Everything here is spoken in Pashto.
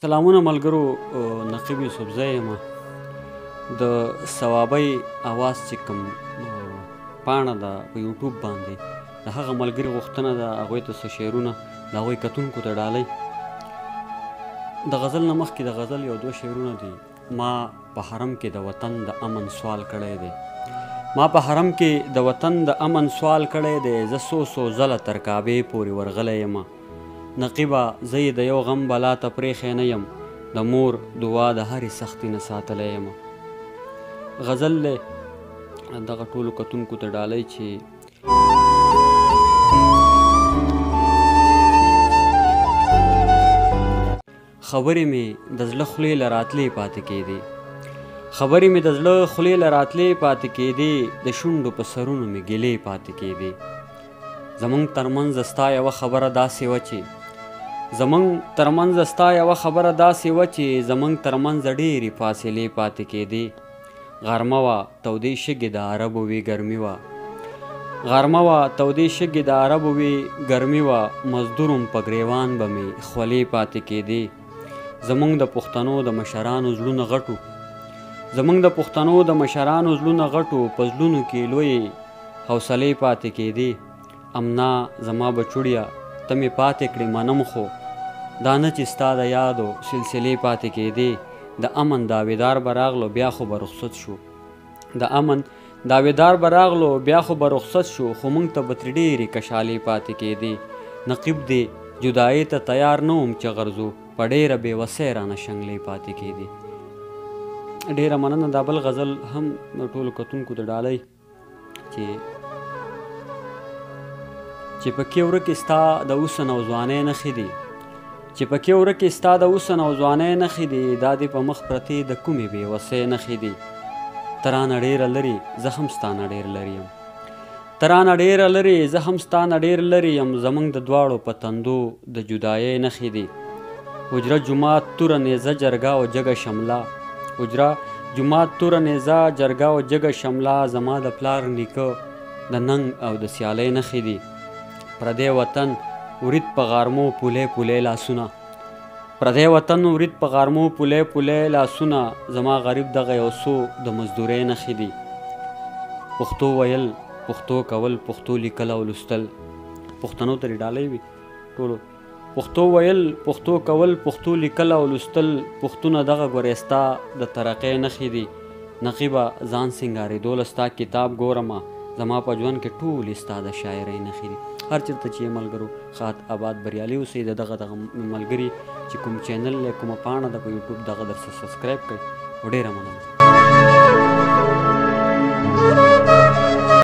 سلامونه ملګرو، نقیب یوسفزی یم. د صوابۍ اواز چې کوم پاڼه ده په یوټیوب باندې، د هغه ملګري غوښتنه ده هغوی ته څه شعرونه د هغوی کتونکو ته ډالۍ. د غزل نه مخکې د غزل یو دوه شعرونه دي. ما په حرم کې د وطن د امن سوال کړی دی، ما په حرم کې د وطن د امن سوال کړی دی، زه څو ځله تر کعبې پورې ورغلی یم. نقیبه زه یې د یو غم بلا ته پرېښی نه یم، د مور دعا د هرې سختي نه ساتلی یم. غزل دی دغه ټولو کتونکو ته ډالۍ چې خبرې مې د زړه خولې له راتلې پاتې کېدې، خبرې مې د زړه خولې له راتلې پاتې کېدې، د شونډو په سرونو مې ګیلې پاتې کېدې. زمونږ ترمنځ ستا یوه خبره داسې وه چې زمونږ ترمنځ ستا یوه خبره داسې وه چې زمونږ ترمنځ ډېرې فاصلې پاتې کېدې. غرمه وه تودې شګې د عربو وې ګرمي وه، غرمه وه تودې شګې د عربو وې ګرمي وه، مزدورم په ګریوان به مې خولې پاتې کېدې. زمونږ د پښتنو د مشرانو زړونه غټو، زمونږ د پښتنو د مشرانو زړونه غټو، په زړونو کې لویې حوصلې پاتې کېدې. امنا زما بچوړیه ته مې پاتې کړې منم، خو دا نه چې ستا د یادو سلسلې پاتې کېدې. د امن داویدار به راغلو بیا خو به رخصت شو، د امن داویدار به راغلو بیا خو به رخصت شو، خو موږ ته به ترې ډېرې کشالې پاتې کېدې. نقیب دې جدایۍ ته تیار نه وم چې غرضو، په ډېره بېوسۍ رانه شنګلې پاتې کېدې. ډېره مننه. دا بل غزل هم ټولو کتونکو ته ډالۍ چې پکې ورکې ستا د حسن او ځوانۍ نښې دي، چې پکې ورکې ستا د حسن او ځوانۍ نښې دي، دا دې په مخ پرتې د کومې بېوسۍ نښې دي. ته رانه ډېره لرې زه هم ستا نه ډېر لرې یم، ته رانه ډېره لرې زه هم ستا نه ډېر لرې یم، زموږ د دواړو په تندو د جدایۍ نښې دي. حجره جومات توره نیزه جرګه او جګه شمله، حجره جومات توره نیزه جرګه او جګه شمله، زما د پلار نیکه د ننګ او د سیالۍ نښې دي. پردی وطن ورید په غارمو پولی پولی لاسونه، پردی وطن ورید په غارمو پولی پولی لاسونه، زما غریب دغه یو څو د مزدورۍ نښې دي. پښتو ویل پښتو کول پښتو لیکل او لوستل، پښتنو ته ډالۍ وي ټولو. پښتو ویل پښتو کول پښتو لیکل او لوستل، پښتونه دغه ګورې ستا د ترقۍ نښې دي. نقیبه ځان سینګارېدو له ستا کتاب ګورمه، زما په ژوند کې ټولې ستا د شاعرۍ نښې دي. هر چېرته چې ملګرو ښاد آباد بریالي اوسئ. د دغه ملګري چې کوم چینل دی کومه پاڼه ده په یوټیوب دغه درسره سبسکرایب کړئ. ډېره مننه.